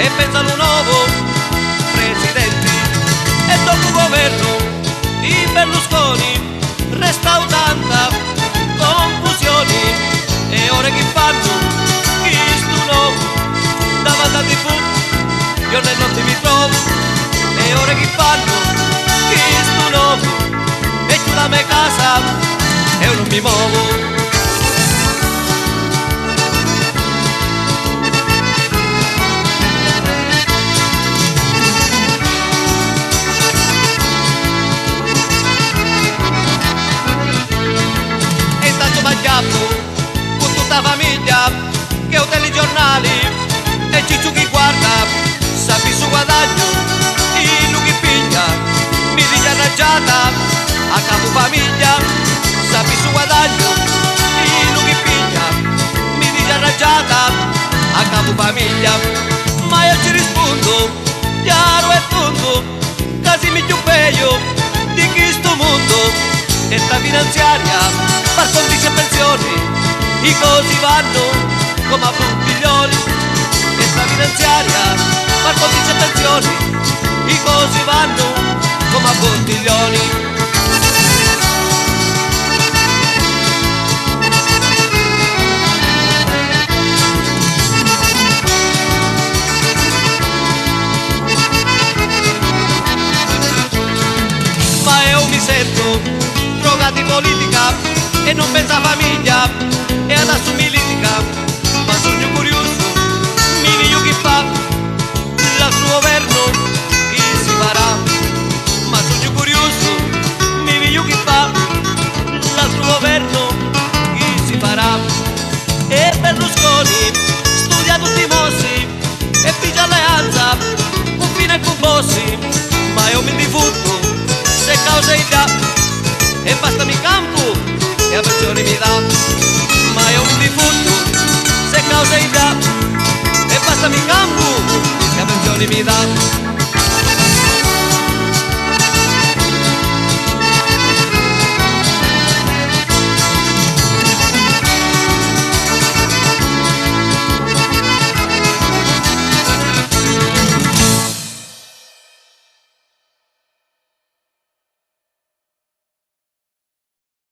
e pensano un nuovo presidente. E dopo il governo i Berlusconi resta tanta confusione, e ora che fanno questo nuovo davanti a TV, giorno e notte mi trovo. E ora che fanno questo nuovo e giù la mia casa e io non mi muovo. Con tutta la famiglia che ho telegiornali e Cicciu chi guarda sappi su guadagno e lui chi piglia mi dice arrangiata a capo famiglia, sappi su guadagno e lui chi piglia mi dice arrangiata a capo famiglia. Ma io ci rispondo chiaro e tondo, casi mi più peggio di questo mondo. E sta finanziaria par condice pensioni, i cosi vanno come a puntiglioni. E sta finanziaria par condice pensioni, i cosi vanno come a puntiglioni. Ma io mi sento di politica e non pensa a famiglia e adesso mi litiga, ma sogno curioso mi dico chi fa il suo governo, chi si farà. Ma sogno curioso mi dico chi fa il suo governo, chi si farà. E Berlusconi studia tutti i mossi e pigia alleanza con fine e con bossi, ma io mi diffutto se causa il già e bastami campo e a pensione mi dà. Ma io mi diffutto se causa il già e bastami campo e a pensione mi dà.